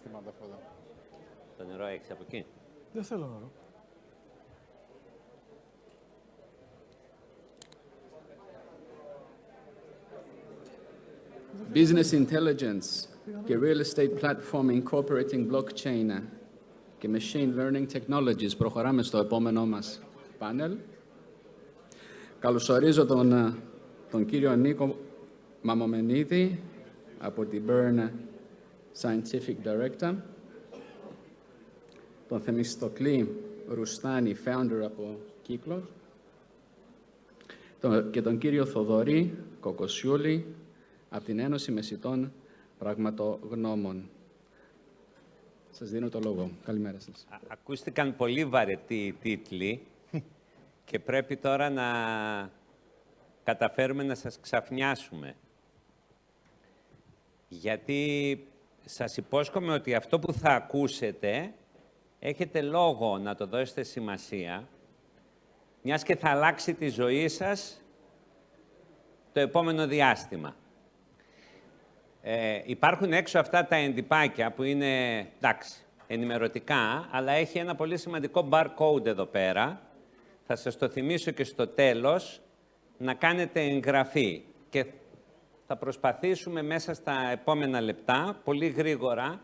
διαστήματα αυτό εδώ. Το νερό έχεις από εκεί. Δεν θέλω νερό. Business intelligence και real estate platform incorporating blockchain και machine learning technologies. Προχωράμε στο επόμενό μας πάνελ. Καλωσορίζω τον κύριο Νίκο Μαμομενίδη από την Burn Scientific Director, τον Θεμιστοκλή Ρουστάνη, founder από Κύκλος, και τον κύριο Θοδωρή Κοκοσιούλη από την Ένωση Μεσιτών Πραγματογνώμων. Σας δίνω το λόγο. Καλημέρα σας. Ακούστηκαν πολύ βαρετοί οι τίτλοι και πρέπει τώρα να καταφέρουμε να σας ξαφνιάσουμε. Γιατί σας υπόσχομαι ότι αυτό που θα ακούσετε έχετε λόγο να το δώσετε σημασία, μιας και θα αλλάξει τη ζωή σας το επόμενο διάστημα. Υπάρχουν έξω αυτά τα εντυπάκια που είναι, εντάξει, ενημερωτικά, αλλά έχει ένα πολύ σημαντικό barcode εδώ πέρα. Θα σας το θυμίσω και στο τέλος, να κάνετε εγγραφή. Και θα προσπαθήσουμε μέσα στα επόμενα λεπτά, πολύ γρήγορα,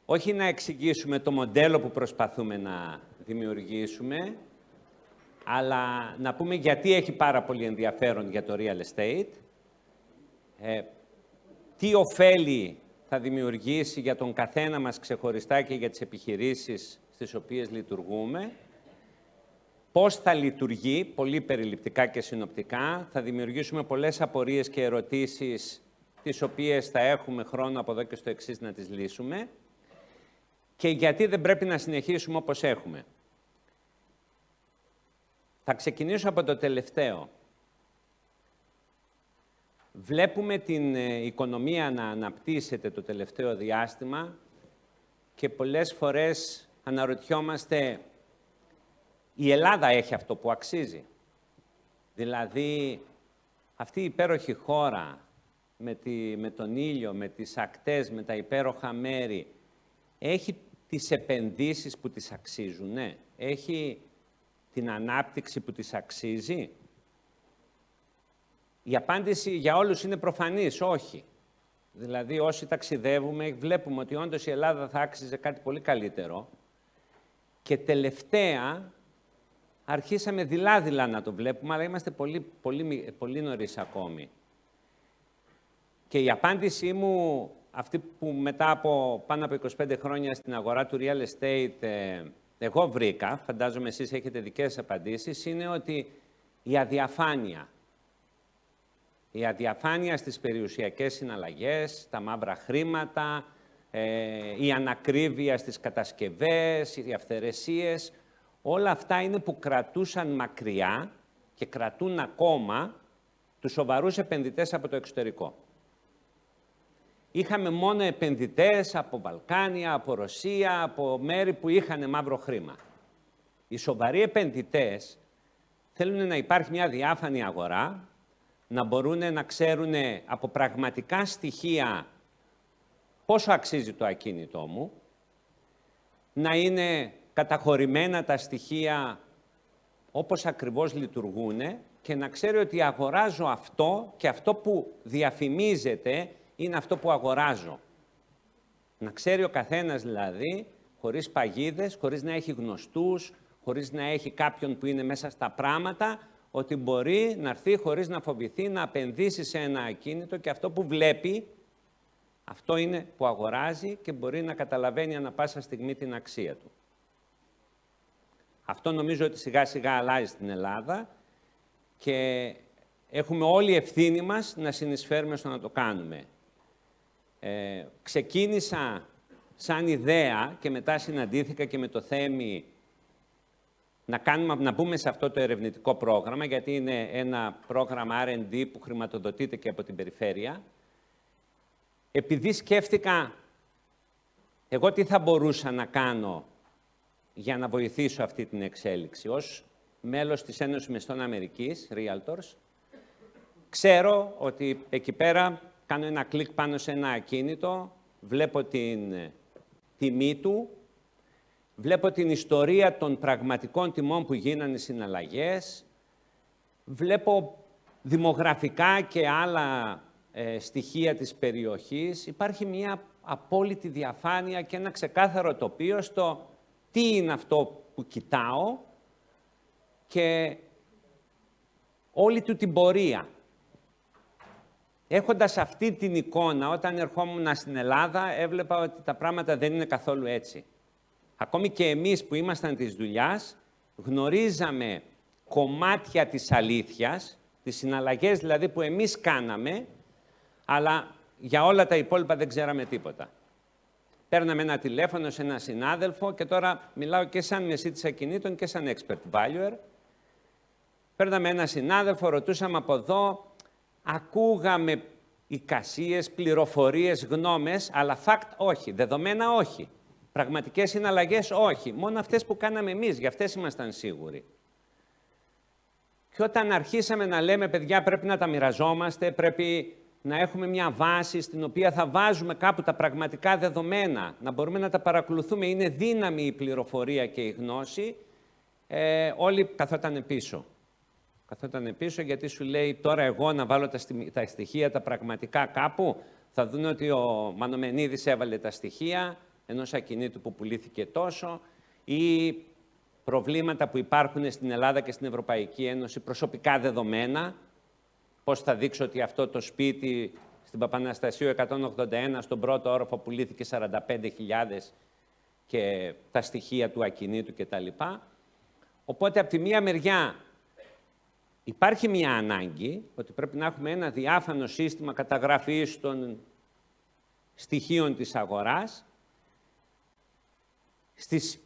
όχι να εξηγήσουμε το μοντέλο που προσπαθούμε να δημιουργήσουμε, αλλά να πούμε γιατί έχει πάρα πολύ ενδιαφέρον για το real estate, τι ωφέλη θα δημιουργήσει για τον καθένα μας ξεχωριστά και για τις επιχειρήσεις στις οποίες λειτουργούμε, πώς θα λειτουργεί, πολύ περιληπτικά και συνοπτικά, θα δημιουργήσουμε πολλές απορίες και ερωτήσεις, τις οποίες θα έχουμε χρόνο από εδώ και στο εξής να τις λύσουμε, και γιατί δεν πρέπει να συνεχίσουμε όπως έχουμε. Θα ξεκινήσω από το τελευταίο. Βλέπουμε την οικονομία να αναπτύσσεται το τελευταίο διάστημα και πολλές φορές αναρωτιόμαστε, η Ελλάδα έχει αυτό που αξίζει? Δηλαδή, αυτή η υπέροχη χώρα με τον ήλιο, με τις ακτές, με τα υπέροχα μέρη, έχει τις επενδύσεις που τις αξίζουν, ναι. Έχει την ανάπτυξη που της αξίζει? Η απάντηση για όλους είναι προφανής, όχι. Δηλαδή, όσοι ταξιδεύουμε, βλέπουμε ότι όντως η Ελλάδα θα άξιζε κάτι πολύ καλύτερο. Και τελευταία, αρχίσαμε δειλά-δειλά να το βλέπουμε, αλλά είμαστε πολύ νωρίς ακόμη. Και η απάντησή μου, αυτή που μετά από πάνω από 25 χρόνια στην αγορά του real estate εγώ βρήκα, φαντάζομαι εσείς έχετε δικές απαντήσεις, είναι ότι η αδιαφάνεια. Η αδιαφάνεια στις περιουσιακές συναλλαγές, τα μαύρα χρήματα, η ανακρίβεια στις κατασκευές, οι αυθαιρεσίες, όλα αυτά είναι που κρατούσαν μακριά και κρατούν ακόμα τους σοβαρούς επενδυτές από το εξωτερικό. Είχαμε μόνο επενδυτές από Βαλκάνια, από Ρωσία, από μέρη που είχαν μαύρο χρήμα. Οι σοβαροί επενδυτές θέλουν να υπάρχει μια διάφανη αγορά, να μπορούν να ξέρουν από πραγματικά στοιχεία πόσο αξίζει το ακίνητό μου, να είναι καταχωρημένα τα στοιχεία όπως ακριβώς λειτουργούν και να ξέρει ότι αγοράζω αυτό και αυτό που διαφημίζεται είναι αυτό που αγοράζω. Να ξέρει ο καθένας δηλαδή, χωρίς παγίδες, χωρίς να έχει γνωστούς, χωρίς να έχει κάποιον που είναι μέσα στα πράγματα, ότι μπορεί να έρθει χωρίς να φοβηθεί, να επενδύσει σε ένα ακίνητο και αυτό που βλέπει, αυτό είναι που αγοράζει και μπορεί να καταλαβαίνει ανά πάσα στιγμή την αξία του. Αυτό νομίζω ότι σιγά σιγά αλλάζει στην Ελλάδα και έχουμε όλη ευθύνη μας να συνεισφέρουμε στο να το κάνουμε. Ξεκίνησα σαν ιδέα και μετά συναντήθηκα και με το Θέμη να μπούμε σε αυτό το ερευνητικό πρόγραμμα, γιατί είναι ένα πρόγραμμα R&D που χρηματοδοτείται και από την περιφέρεια. Επειδή σκέφτηκα εγώ τι θα μπορούσα να κάνω για να βοηθήσω αυτή την εξέλιξη. Ως μέλος της Ένωσης Μεσιτών Αμερικής, Realtors, ξέρω ότι εκεί πέρα κάνω ένα κλικ πάνω σε ένα ακίνητο, βλέπω την τιμή του, βλέπω την ιστορία των πραγματικών τιμών που γίνανε συναλλαγές, βλέπω δημογραφικά και άλλα στοιχεία της περιοχής. Υπάρχει μια απόλυτη διαφάνεια και ένα ξεκάθαρο τοπίο στο τι είναι αυτό που κοιτάω και όλη του την πορεία. Έχοντας αυτή την εικόνα, όταν ερχόμουν στην Ελλάδα, έβλεπα ότι τα πράγματα δεν είναι καθόλου έτσι. Ακόμη και εμείς που ήμασταν της δουλειάς, γνωρίζαμε κομμάτια της αλήθειας, τις συναλλαγές δηλαδή που εμείς κάναμε, αλλά για όλα τα υπόλοιπα δεν ξέραμε τίποτα. Παίρναμε ένα τηλέφωνο σε έναν συνάδελφο και τώρα μιλάω και σαν μεσίτης ακινήτων και σαν expert valuer. Παίρναμε ένα συνάδελφο, ρωτούσαμε από εδώ, ακούγαμε εικασίες, πληροφορίες, γνώμες, αλλά fact όχι, δεδομένα όχι. Πραγματικές συναλλαγές όχι, μόνο αυτές που κάναμε εμείς, για αυτές ήμασταν σίγουροι. Και όταν αρχίσαμε να λέμε, παιδιά, πρέπει να τα μοιραζόμαστε, πρέπει να έχουμε μια βάση στην οποία θα βάζουμε κάπου τα πραγματικά δεδομένα, να μπορούμε να τα παρακολουθούμε, είναι δύναμη η πληροφορία και η γνώση, όλοι καθόταν πίσω. Καθόταν πίσω γιατί σου λέει τώρα εγώ να βάλω τα στοιχεία, τα πραγματικά κάπου, θα δουν ότι ο Μανομενίδης έβαλε τα στοιχεία ενός ακινήτου που πουλήθηκε τόσο ή προβλήματα που υπάρχουν στην Ελλάδα και στην Ευρωπαϊκή Ένωση, προσωπικά δεδομένα, πώς θα δείξω ότι αυτό το σπίτι στην Παπαναστασίου 181 στον πρώτο όροφο πουλήθηκε 45.000 και τα στοιχεία του ακινήτου κτλ. Οπότε από τη μία μεριά υπάρχει μια ανάγκη ότι πρέπει να έχουμε ένα διάφανο σύστημα καταγραφής των στοιχείων της αγοράς. Στις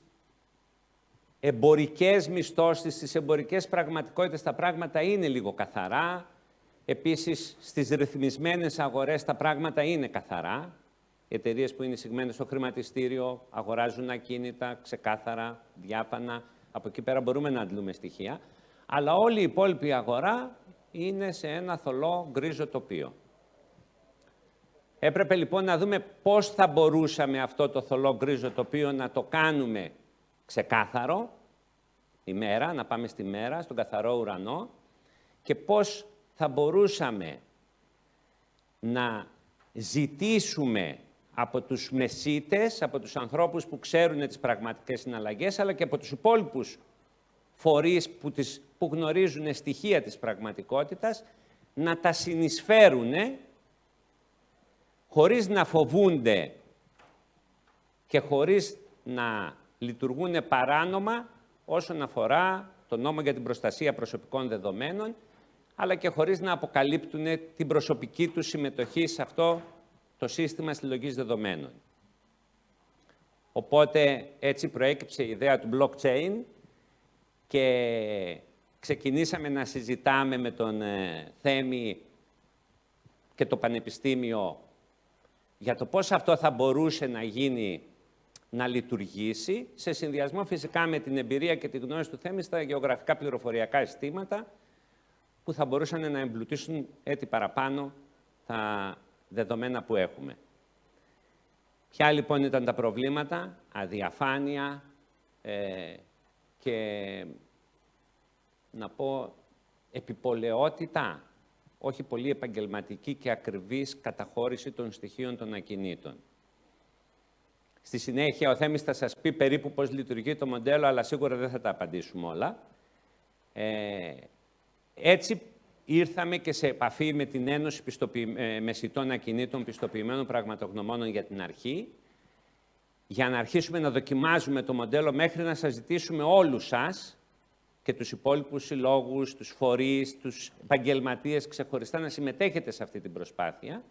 εμπορικές μισθώσεις, στις εμπορικές πραγματικότητες τα πράγματα είναι λίγο καθαρά. Επίσης, στις ρυθμισμένες αγορές τα πράγματα είναι καθαρά. Οι εταιρείες που είναι εισηγμένες στο χρηματιστήριο αγοράζουν ακίνητα, ξεκάθαρα, διάφανα. Από εκεί πέρα μπορούμε να αντλούμε στοιχεία. Αλλά όλη η υπόλοιπη αγορά είναι σε ένα θολό γκρίζο τοπίο. Έπρεπε λοιπόν να δούμε πώς θα μπορούσαμε αυτό το θολό γκρίζο τοπίο να το κάνουμε ξεκάθαρο, η μέρα, να πάμε στη μέρα, στον καθαρό ουρανό, και πώς θα μπορούσαμε να ζητήσουμε από τους μεσίτες, από τους ανθρώπους που ξέρουν τις πραγματικές συναλλαγές, αλλά και από τους υπόλοιπους φορείς που γνωρίζουν στοιχεία της πραγματικότητας, να τα συνεισφέρουν χωρίς να φοβούνται και χωρίς να λειτουργούν παράνομα όσον αφορά το νόμο για την προστασία προσωπικών δεδομένων, αλλά και χωρίς να αποκαλύπτουν την προσωπική τους συμμετοχή σε αυτό το σύστημα συλλογής δεδομένων. Οπότε έτσι προέκυψε η ιδέα του blockchain και ξεκινήσαμε να συζητάμε με τον Θέμη και το Πανεπιστήμιο για το πώς αυτό θα μπορούσε να γίνει, να λειτουργήσει, σε συνδυασμό φυσικά με την εμπειρία και τη γνώση του Θέμη στα γεωγραφικά πληροφοριακά συστήματα, που θα μπορούσαν να εμπλουτίσουν έτσι παραπάνω τα δεδομένα που έχουμε. Ποια λοιπόν ήταν τα προβλήματα? Αδιαφάνεια και να πω επιπολαιότητα, όχι πολύ επαγγελματική και ακριβής καταχώρηση των στοιχείων των ακινήτων. Στη συνέχεια ο Θέμης θα σας πει περίπου πώς λειτουργεί το μοντέλο, αλλά σίγουρα δεν θα τα απαντήσουμε όλα. Έτσι ήρθαμε και σε επαφή με την Ένωση Μεσιτών Ακινήτων Πιστοποιημένων Πραγματογνωμόνων για την αρχή, για να αρχίσουμε να δοκιμάζουμε το μοντέλο μέχρι να σας ζητήσουμε όλους σας και τους υπόλοιπους συλλόγους, τους φορείς, τους επαγγελματίες ξεχωριστά να συμμετέχετε σε αυτή την προσπάθεια,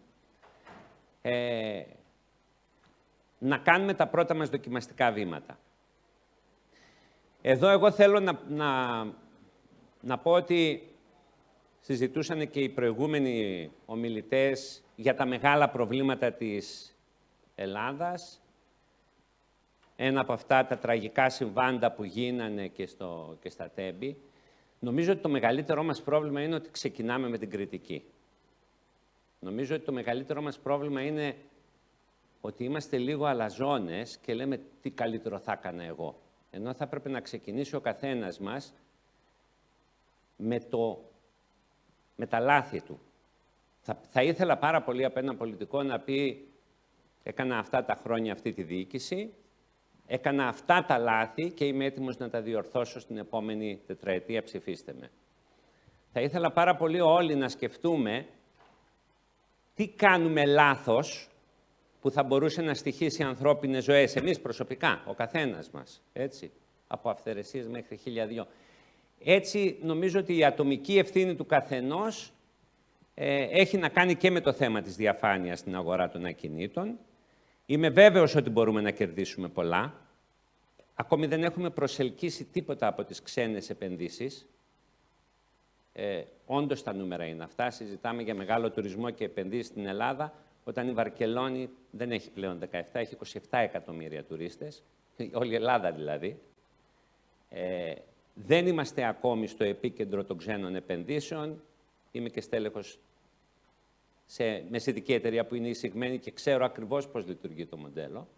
να κάνουμε τα πρώτα μας δοκιμαστικά βήματα. Εδώ εγώ θέλω να πω ότι συζητούσαν και οι προηγούμενοι ομιλητές για τα μεγάλα προβλήματα της Ελλάδας. Ένα από αυτά τα τραγικά συμβάντα που γίνανε και στα Τέμπη. Νομίζω ότι το μεγαλύτερό μας πρόβλημα είναι ότι ξεκινάμε με την κριτική. Νομίζω ότι το μεγαλύτερό μας πρόβλημα είναι ότι είμαστε λίγο αλαζόνες και λέμε τι καλύτερο θα έκανα εγώ. Ενώ θα έπρεπε να ξεκινήσει ο καθένας μας με τα λάθη του. Θα ήθελα πάρα πολύ από έναν πολιτικό να πει έκανα αυτά τα χρόνια αυτή τη διοίκηση, έκανα αυτά τα λάθη και είμαι έτοιμος να τα διορθώσω στην επόμενη τετραετία, ψηφίστε με. Θα ήθελα πάρα πολύ όλοι να σκεφτούμε τι κάνουμε λάθος που θα μπορούσε να στοιχήσει ανθρώπινες ζωές, εμείς προσωπικά, ο καθένας μας, έτσι, από αυθαιρεσίες μέχρι 1002. Έτσι, νομίζω ότι η ατομική ευθύνη του καθενός έχει να κάνει και με το θέμα της διαφάνειας στην αγορά των ακινήτων. Είμαι βέβαιος ότι μπορούμε να κερδίσουμε πολλά. Ακόμη δεν έχουμε προσελκύσει τίποτα από τις ξένες επενδύσεις. Όντως τα νούμερα είναι αυτά. Συζητάμε για μεγάλο τουρισμό και επενδύσεις στην Ελλάδα, όταν η Βαρκελόνη δεν έχει πλέον 17, έχει 27 εκατομμύρια τουρίστες, όλη η Ελλάδα δηλαδή. Δεν είμαστε ακόμη στο επίκεντρο των ξένων επενδύσεων. Είμαι και στέλεχος σε μεσητική εταιρεία που είναι εισηγμένη και ξέρω ακριβώς πώς λειτουργεί το μοντέλο.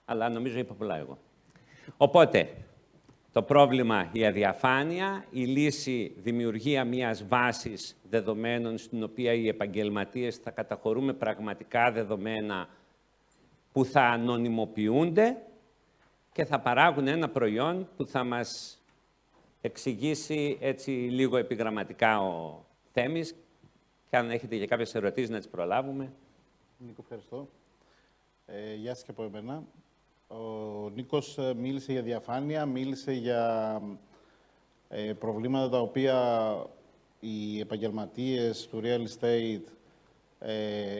Αλλά νομίζω είπα πολλά εγώ. Οπότε, το πρόβλημα η αδιαφάνεια, η λύση δημιουργία μιας βάσης δεδομένων στην οποία οι επαγγελματίες θα καταχωρούμε πραγματικά δεδομένα που θα ανωνυμοποιούνται και θα παράγουν ένα προϊόν που θα μας εξηγήσει έτσι λίγο επιγραμματικά ο Θέμης και αν έχετε και κάποιες ερωτήσεις να τις προλάβουμε. Νίκο, ευχαριστώ. Γεια σας και από εμένα. Ο Νίκος μίλησε για διαφάνεια, μίλησε για προβλήματα τα οποία οι επαγγελματίες του real estate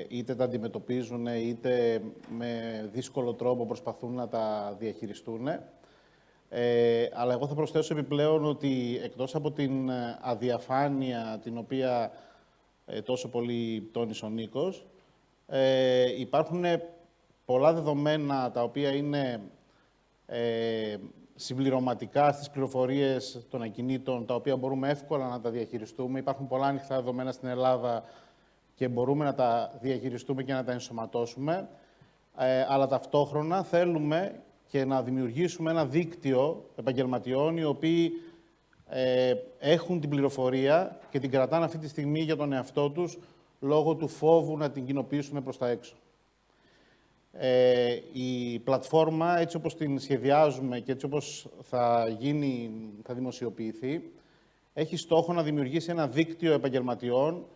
είτε τα αντιμετωπίζουν, είτε με δύσκολο τρόπο προσπαθούν να τα διαχειριστούν. Αλλά εγώ θα προσθέσω επιπλέον ότι εκτός από την αδιαφάνεια την οποία τόσο πολύ τόνισε ο Νίκος, υπάρχουν πολλά δεδομένα τα οποία είναι συμπληρωματικά στις πληροφορίες των ακινήτων, τα οποία μπορούμε εύκολα να τα διαχειριστούμε. Υπάρχουν πολλά ανοιχτά δεδομένα στην Ελλάδα και μπορούμε να τα διαχειριστούμε και να τα ενσωματώσουμε. Αλλά ταυτόχρονα θέλουμε και να δημιουργήσουμε ένα δίκτυο επαγγελματιών οι οποίοι έχουν την πληροφορία και την κρατάνε αυτή τη στιγμή για τον εαυτό τους λόγω του φόβου να την κοινοποιήσουν προς τα έξω. Η πλατφόρμα, έτσι όπως την σχεδιάζουμε και έτσι όπως θα δημοσιοποιηθεί, έχει στόχο να δημιουργήσει ένα δίκτυο επαγγελματιών,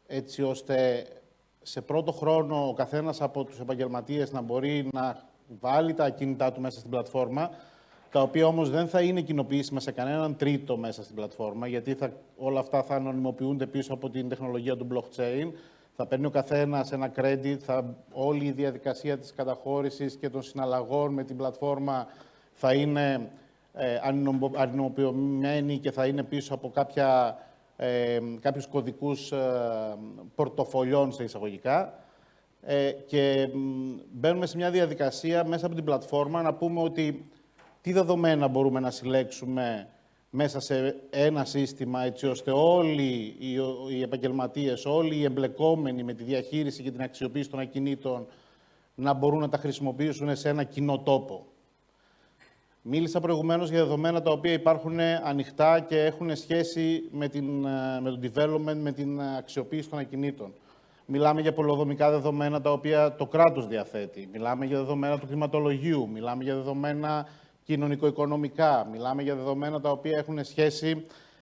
έτσι ώστε σε πρώτο χρόνο ο καθένας από τους επαγγελματίες να μπορεί να βάλει τα ακίνητά του μέσα στην πλατφόρμα, τα οποία όμως δεν θα είναι κοινοποιήσιμα σε κανέναν τρίτο μέσα στην πλατφόρμα, γιατί όλα αυτά θα ανωνυμοποιούνται πίσω από την τεχνολογία του blockchain. Θα παίρνει ο καθένας ένα credit, όλη η διαδικασία της καταχώρησης και των συναλλαγών με την πλατφόρμα θα είναι ανωνυμοποιημένη και θα είναι πίσω από κάποιους κωδικούς πορτοφολιών σε εισαγωγικά. Και μπαίνουμε σε μια διαδικασία μέσα από την πλατφόρμα να πούμε ότι τι δεδομένα μπορούμε να συλλέξουμε μέσα σε ένα σύστημα, έτσι ώστε όλοι οι επαγγελματίες, όλοι οι εμπλεκόμενοι με τη διαχείριση και την αξιοποίηση των ακινήτων να μπορούν να τα χρησιμοποιήσουν σε ένα κοινό τόπο. Μίλησα προηγουμένως για δεδομένα τα οποία υπάρχουν ανοιχτά και έχουν σχέση με το development, με την αξιοποίηση των ακινήτων. Μιλάμε για πολεοδομικά δεδομένα τα οποία το κράτος διαθέτει. Μιλάμε για δεδομένα του κλιματολογίου. Μιλάμε για δεδομένα κοινωνικο-οικονομικά. Μιλάμε για δεδομένα τα οποία έχουν σχέση